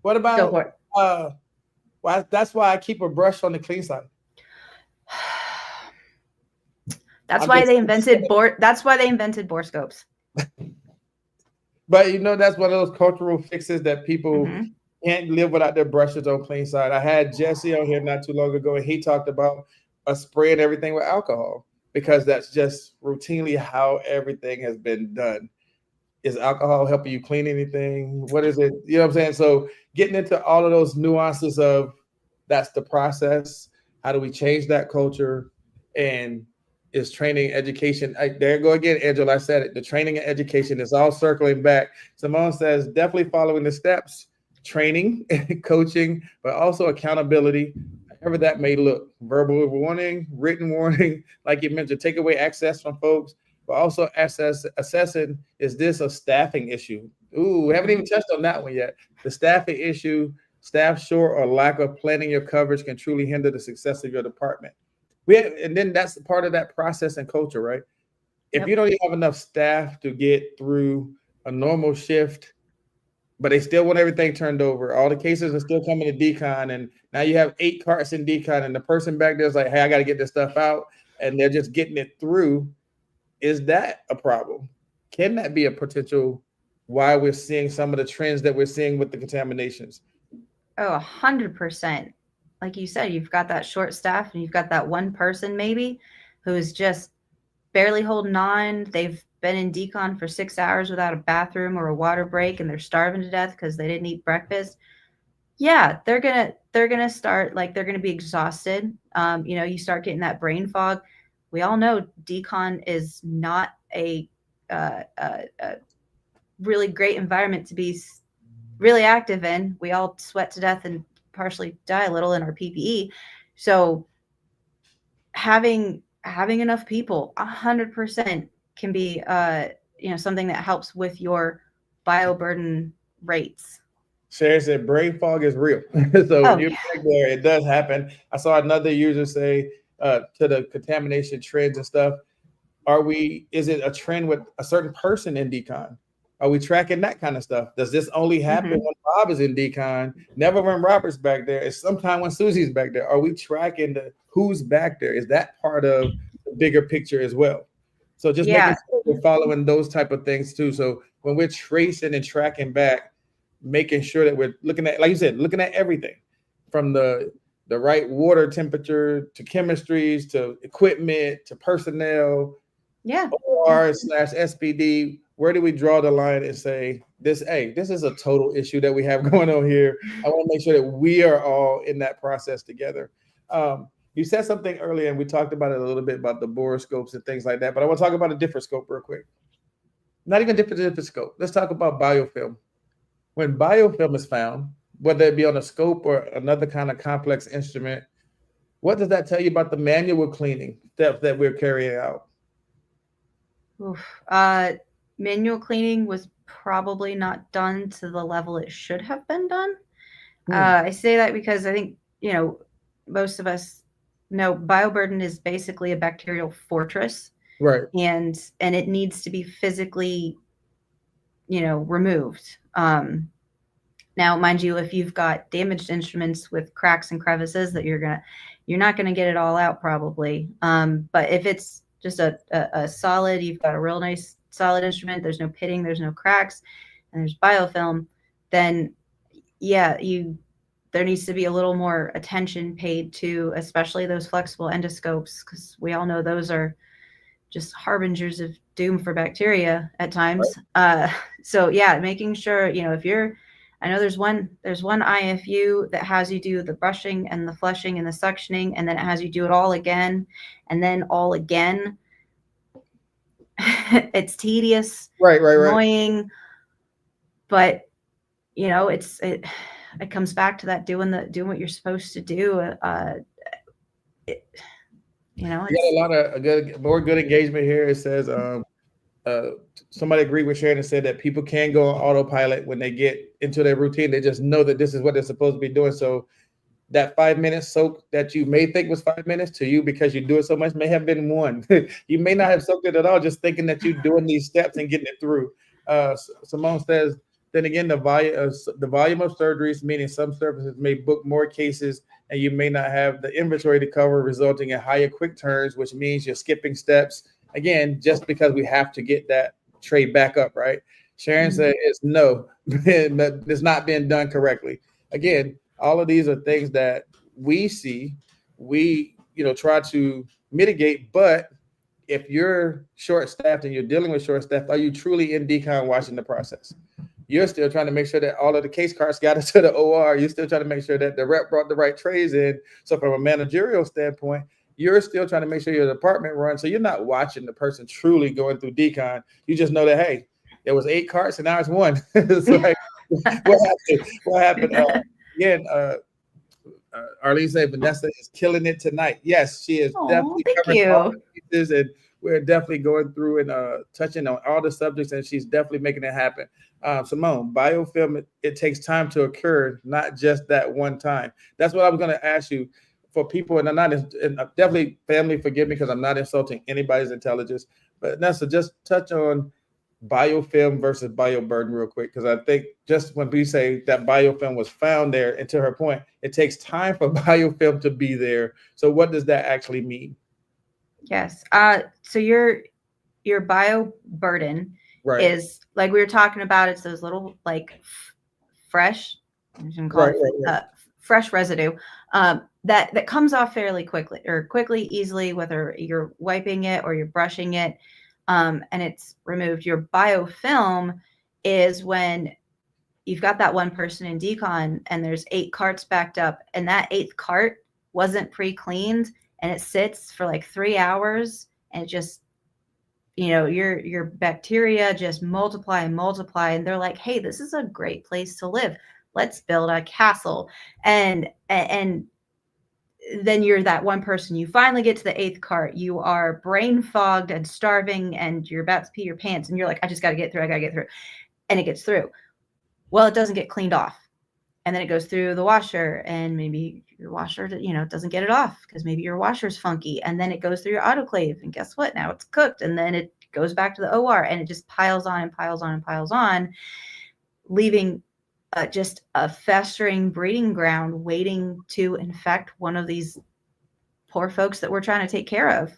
What about well, that's why I keep a brush on the clean side. That's why they invented bore scopes. But that's one of those cultural fixes that people can't live without their brushes on clean side. I had Jesse on here not too long ago, and he talked about spraying everything with alcohol, because that's just routinely how everything has been done. Is alcohol helping you clean anything? What is it? You know what I'm saying? So getting into all of those nuances of that's the process. How do we change that culture? And is training, education. There you go again, Angela. I said it. The training and education is all circling back. Simone says definitely following the steps, training, coaching, but also accountability, however that may look. Verbal warning, written warning, like you mentioned, take away access from folks, but also assessing, is this a staffing issue? Ooh, we haven't even touched on that one yet. The staffing issue, staff short or lack of planning your coverage can truly hinder the success of your department. And then that's part of that process and culture, right? If you don't even have enough staff to get through a normal shift, but they still want everything turned over, all the cases are still coming to decon, and now you have 8 carts in decon, and the person back there is like, hey, I got to get this stuff out, and they're just getting it through. Is that a problem? Can that be a potential why we're seeing some of the trends that we're seeing with the contaminations? Oh, 100%. like you said, you've got that short staff and you've got that one person maybe who's just barely holding on. They've been in decon for 6 hours without a bathroom or a water break, and they're starving to death because they didn't eat breakfast. Yeah, they're gonna start, like, they're gonna be exhausted. You start getting that brain fog. We all know decon is not a really great environment to be really active in. We all sweat to death and partially die a little in our PPE. So having enough people 100% can be something that helps with your bioburden rates. Sharon said brain fog is real. So when you're back there, it does happen. I saw another user say to the contamination trends and stuff, is it a trend with a certain person in decon? Are we tracking that kind of stuff? Does this only happen when Bob is in decon? Never when Robert's back there. It's sometime when Susie's back there. Are we tracking who's back there? Is that part of the bigger picture as well? So just making sure we're following those type of things too. So when we're tracing and tracking back, making sure that we're looking at, like you said, looking at everything from the right water temperature to chemistries to equipment to personnel, OR/SPD. Where do we draw the line and say this is a total issue that we have going on here? I want to make sure that we are all in that process together. You said something earlier, and we talked about it a little bit about the borescopes and things like that, but I want to talk about a different scope real quick. Not even different scope. Let's talk about biofilm. When biofilm is found, whether it be on a scope or another kind of complex instrument, what does that tell you about the manual cleaning steps that we're carrying out? Manual cleaning was probably not done to the level it should have been done. I say that because I think, most of us know bioburden is basically a bacterial fortress. Right. And it needs to be physically, removed. Now, mind you, if you've got damaged instruments with cracks and crevices that you're not gonna get it all out probably. But if it's just a solid, you've got a real nice solid instrument, there's no pitting, there's no cracks, and there's biofilm, then there needs to be a little more attention paid to, especially those flexible endoscopes, because we all know those are just harbingers of doom for bacteria at times. Right. Making sure, I know there's one IFU that has you do the brushing and the flushing and the suctioning, and then it has you do it all again, and then all again. It's tedious, right, annoying, but it comes back to that doing what you're supposed to do. You got a lot of more good engagement here. It says somebody agreed with Sharon and said that people can go on autopilot when they get into their routine. They just know that this is what they're supposed to be doing. So that 5-minute soak that you may think was 5 minutes to you because you do it so much may have been 1. You may not have soaked it at all, just thinking that you're doing these steps and getting it through. Simone says, then again, the volume of surgeries, meaning some services may book more cases and you may not have the inventory to cover, resulting in higher quick turns, which means you're skipping steps. Again, just because we have to get that tray back up, right? Sharon said it's no, it's not being done correctly. Again, all of these are things that we see, we try to mitigate, but if you're short-staffed and you're dealing with short-staffed, are you truly in decon watching the process? You're still trying to make sure that all of the case cards got into the OR. You're still trying to make sure that the rep brought the right trays in. So from a managerial standpoint, you're still trying to make sure your department runs. So you're not watching the person truly going through decon. You just know that, hey, there was 8 carts and now it's 1. It's like, what happened? Again, Arlene said Vanessa is killing it tonight. Yes, she is. Definitely covering all the pieces, and we're definitely going through and touching on all the subjects, and she's definitely making it happen. Simone, biofilm, it takes time to occur, not just that one time. That's what I was going to ask you for people, and definitely family, forgive me because I'm not insulting anybody's intelligence, but Vanessa, just touch on biofilm versus bioburden real quick, because I think just when we say that biofilm was found there, and to her point, it takes time for biofilm to be there. So what does that actually mean? Yes. So your bioburden is, like we were talking about, it's those little like fresh, you can call it fresh residue that comes off fairly quickly, easily, whether you're wiping it or you're brushing it, and it's removed. Your biofilm is when you've got that one person in decon and there's 8 carts backed up, and that 8th cart wasn't pre-cleaned, and it sits for like 3 hours, and it just, your bacteria just multiply and multiply, and they're like, hey, this is a great place to live. Let's build a castle. And then you're that one person. You finally get to the 8th cart. You are brain fogged and starving, and you're about to pee your pants, and you're like, I just got to get through. I got to get through. And it gets through. Well, it doesn't get cleaned off. And then it goes through the washer, and maybe your washer, doesn't get it off because maybe your washer's funky. And then it goes through your autoclave, and guess what? Now it's cooked, and then it goes back to the OR, and it just piles on and piles on and piles on, leaving just a festering breeding ground waiting to infect one of these poor folks that we're trying to take care of.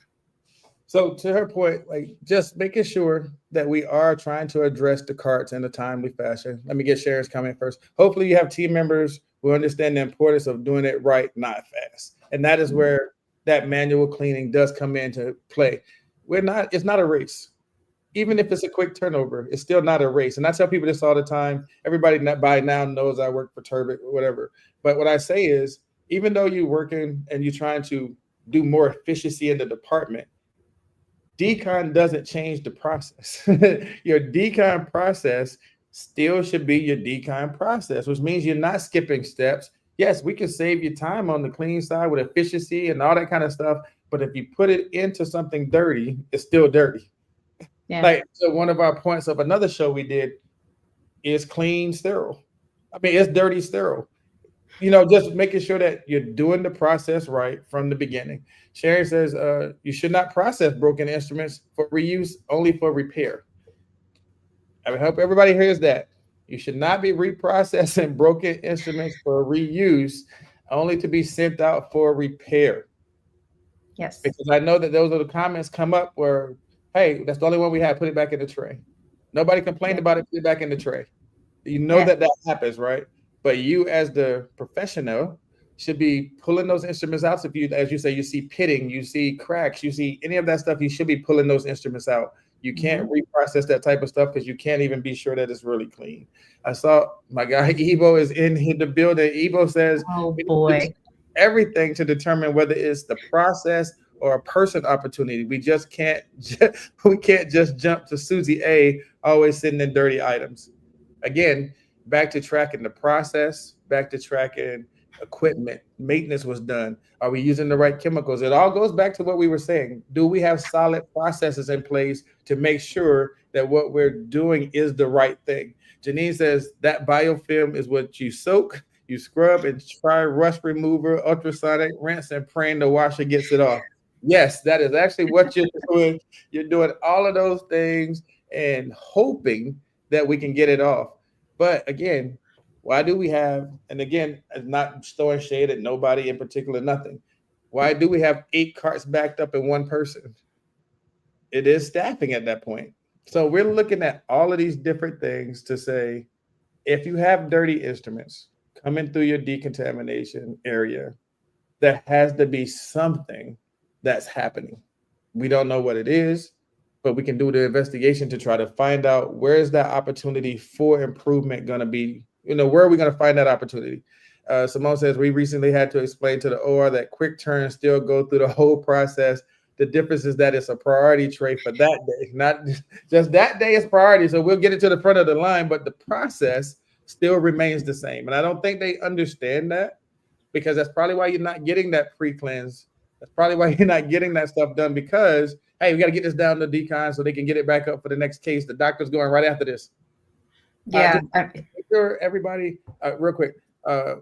So to her point, like just making sure that we are trying to address the carts in a timely fashion. Let me get Sharon's comment first. Hopefully you have team members who understand the importance of doing it right, not fast. And that is where that manual cleaning does come into play. It's not a race. Even if it's a quick turnover, it's still not a race. And I tell people this all the time. Everybody by now knows I work for Turbot or whatever. But what I say is, even though you're working and you're trying to do more efficiency in the department, decon doesn't change the process. Your decon process still should be your decon process, which means you're not skipping steps. Yes, we can save you time on the clean side with efficiency and all that kind of stuff. But if you put it into something dirty, it's still dirty. Yeah. Like, so one of our points of another show we did is clean, sterile. I mean, it's dirty, sterile. Just making sure that you're doing the process right from the beginning. Sharon says you should not process broken instruments for reuse, only for repair. I hope everybody hears that. You should not be reprocessing broken instruments for reuse, only to be sent out for repair. Yes. Because I know that those are the comments come up where, hey, that's the only one we have, put it back in the tray. Nobody complained about it, put it back in the tray. That happens, right? But you as the professional should be pulling those instruments out. So if you, as you say, you see pitting, you see cracks, you see any of that stuff, you should be pulling those instruments out. You can't reprocess that type of stuff because you can't even be sure that it's really clean. I saw my guy Ebo is in the building. Ebo says, oh boy, everything to determine whether it's the process or a person opportunity. We just can't just jump to Susie A, always sitting in dirty items. Again, back to tracking the process, back to tracking equipment, maintenance was done. Are we using the right chemicals? It all goes back to what we were saying. Do we have solid processes in place to make sure that what we're doing is the right thing? Janine says that biofilm is what you soak, you scrub and try rust remover, ultrasonic, rinse, and praying the washer gets it off. Yes, that is actually what you're doing. You're doing all of those things and hoping that we can get it off. But again, why do we have, and again, not throwing shade at nobody in particular, nothing. Why do we have 8 carts backed up in one person? It is staffing at that point. So we're looking at all of these different things to say, if you have dirty instruments coming through your decontamination area, there has to be something that's happening. We don't know what it is, but we can do the investigation to try to find out where is that opportunity for improvement going to be. Where are we going to find that opportunity? Simone says, we recently had to explain to the OR that quick turns still go through the whole process. The difference is that it's a priority tray for that day, not just that day is priority. So we'll get it to the front of the line, but the process still remains the same. And I don't think they understand that, because that's probably why you're not getting that pre-cleanse. That's probably why you're not getting that stuff done, because, hey, we got to get this down to decon so they can get it back up for the next case. The doctor's going right after this. Yeah. Make sure everybody, real quick, the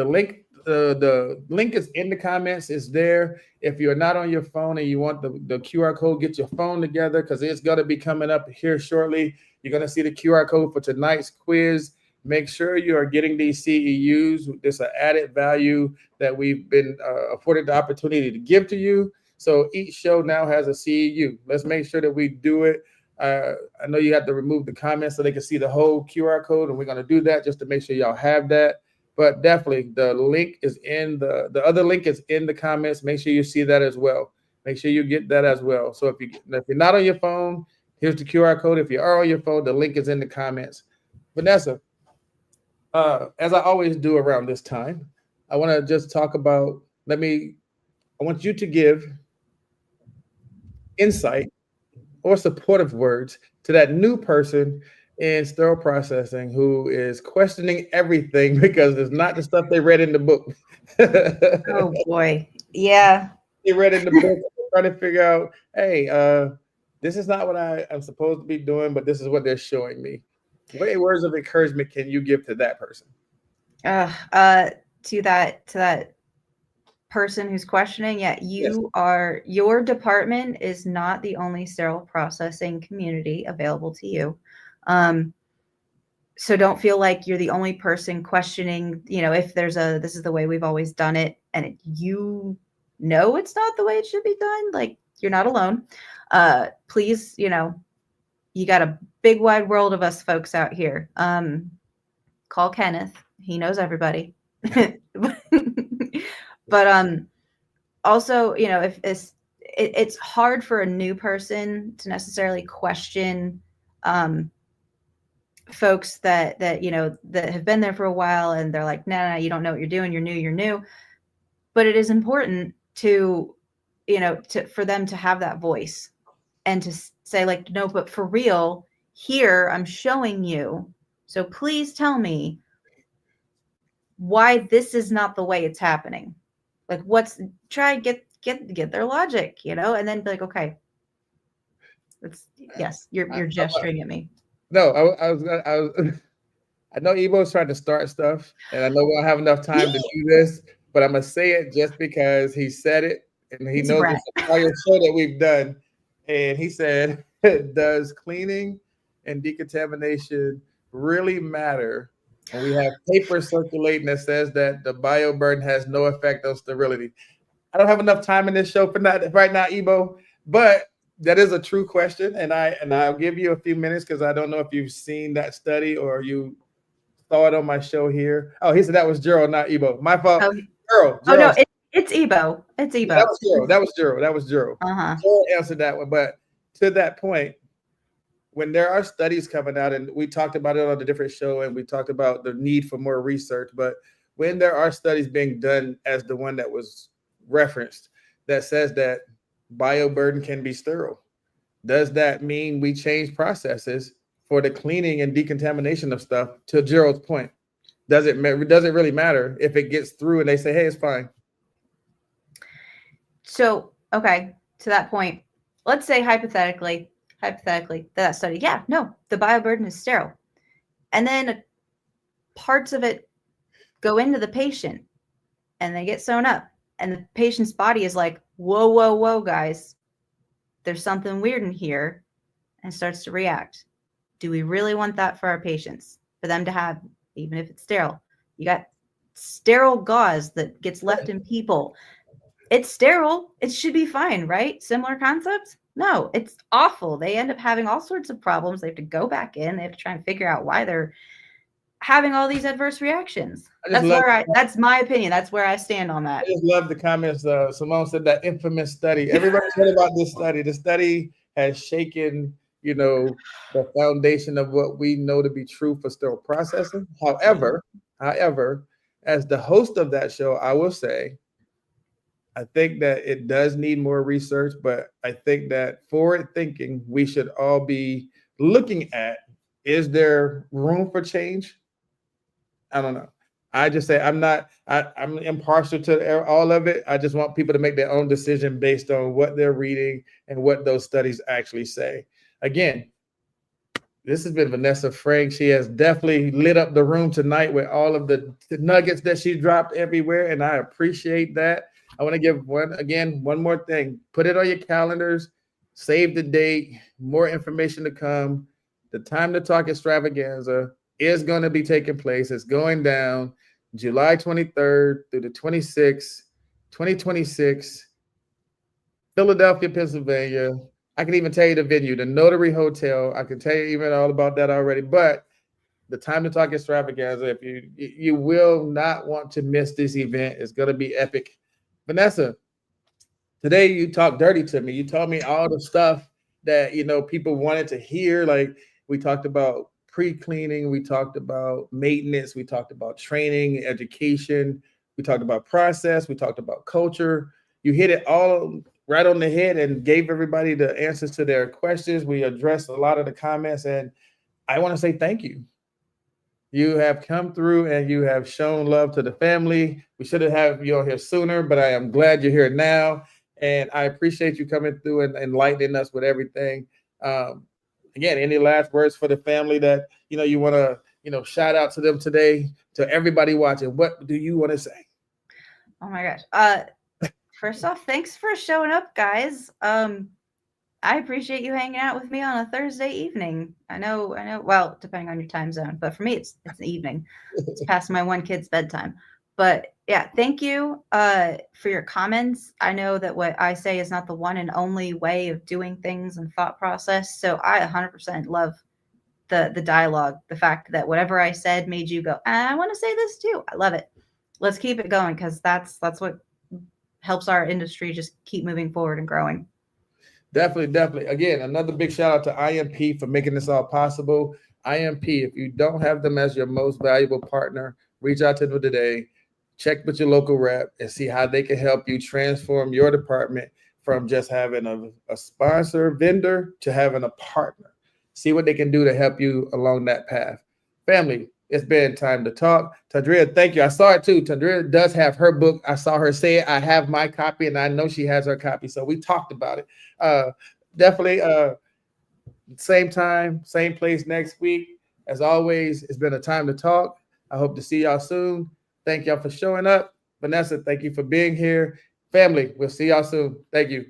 link is in the comments. It's there. If you're not on your phone and you want the QR code, get your phone together, because it's going to be coming up here shortly. You're going to see the QR code for tonight's quiz. Make sure you are getting these CEUs. It's an added value that we've been afforded the opportunity to give to you. So each show now has a CEU. Let's make sure that we do it. I know you have to remove the comments so they can see the whole QR code, and we're going to do that just to make sure y'all have that. But definitely the link is in the other link is in the comments. Make sure you see that as well. Make sure you get that as well. So if you're not on your phone, here's the QR code. If you are on your phone, the link is in the comments. Vanessa, as I always do around this time, I want to just talk about, I want you to give insight or supportive words to that new person in sterile processing who is questioning everything because it's not the stuff they read in the book. Oh boy. Yeah. They read in the book, trying to figure out, hey, this is not what I'm supposed to be doing, but this is what they're showing me. What words of encouragement can you give to that person? To that person who's questioning, your department is not the only sterile processing community available to you. So don't feel like you're the only person questioning, if this is the way we've always done it, and it's not the way it should be done. Like, you're not alone. Please, you got a big wide world of us folks out here. Call Kenneth. He knows everybody. But also, if it's hard for a new person to necessarily question folks that have been there for a while, and they're like, no, you don't know what you're doing. You're new. But it is important to for them to have that voice and to say, like, no, but for real, here I'm showing you. So please tell me why this is not the way it's happening. Like, try get their logic, and then be like, okay, you're gesturing at me. No, I know Evo's trying to start stuff, and I know we don't have enough time to do this, but I'm gonna say it just because he said it, and he knows it's a prior show that we've done, and he said, "Does cleaning and decontamination really matter when we have paper circulating that says that the bioburden has no effect on sterility?" I don't have enough time in this show for that right now, Evo, but that is a true question, and I'll give you a few minutes because I don't know if you've seen that study or you saw it on my show here. Oh, he said that was Gerald, not Evo. My fault. Gerald. Oh no, it's Evo. It's Evo. That was Gerald. Gerald answered that one. But to that point, when there are studies coming out, and we talked about it on a different show, and we talked about the need for more research, but when there are studies being done as the one that was referenced that says that bioburden can be sterile, does that mean we change processes for the cleaning and decontamination of stuff? To Gerald's point, does it really matter if it gets through and they say, hey, it's fine? So, okay, to that point, let's say hypothetically that study, the bioburden is sterile, and then parts of it go into the patient and they get sewn up, and the patient's body is like, whoa, guys, there's something weird in here, and starts to react. Do we really want that for our patients? For them to have, even if it's sterile? You got sterile gauze that gets left in people. It's sterile. It should be fine, right? Similar concepts? No, it's awful. They end up having all sorts of problems. They have to go back in. They have to try and figure out why they're having all these adverse reactions. That's my opinion. That's where I stand on that. I just love the comments. Simone said that infamous study. Everybody's heard about this study. The study has shaken, the foundation of what we know to be true for sterile processing. However, as the host of that show, I will say, I think that it does need more research, but I think that forward thinking, we should all be looking at, is there room for change? I don't know. I just say I'm impartial to all of it. I just want people to make their own decision based on what they're reading and what those studies actually say. Again, this has been Vanessa Frank. She has definitely lit up the room tonight with all of the nuggets that she dropped everywhere, and I appreciate that. I want to give one more thing. Put it on your calendars. Save the date. More information to come. The Time to Talk extravaganza is going to be taking place. It's going down July 23rd through the 26th, 2026, Philadelphia, Pennsylvania. I can even tell you the venue, the Notary Hotel. I can tell you even all about that already. But the Time to Talk extravaganza. If you will not want to miss this event. It's going to be epic. Vanessa, today you talked dirty to me. You told me all the stuff that, you know, people wanted to hear. Like, we talked about pre-cleaning, we talked about maintenance, we talked about training, education, we talked about process, we talked about culture. You hit it all right on the head and gave everybody the answers to their questions. We addressed a lot of the comments, and I want to say thank you. You have come through and you have shown love to the family. We should have had you on here sooner, but I am glad you're here now. And I appreciate you coming through and enlightening us with everything. Again, any last words for the family that, you know, you want to, you know, shout out to them today, to everybody watching? What do you want to say? Oh my gosh. First off, thanks for showing up, guys. I appreciate you hanging out with me on a Thursday evening. I know, well, depending on your time zone, but for me, it's the evening. It's past my one kid's bedtime. But yeah, thank you for your comments. I know that what I say is not the one and only way of doing things and thought process. So I 100% love the dialogue, the fact that whatever I said made you go, I want to say this too. I love it. Let's keep it going, because that's what helps our industry just keep moving forward and growing. Definitely. Again, another big shout out to IMP for making this all possible. IMP, if you don't have them as your most valuable partner, reach out to them today. Check with your local rep and see how they can help you transform your department from just having a sponsor vendor to having a partner. See what they can do to help you along that path. Family, it's been time to talk. Tandrea, thank you. I saw it too. Tandrea does have her book. I saw her say it. I have my copy, and I know she has her copy. So we talked about it. Definitely same time, same place next week. As always, it's been a time to talk. I hope to see y'all soon. Thank y'all for showing up. Vanessa, thank you for being here. Family, we'll see y'all soon. Thank you.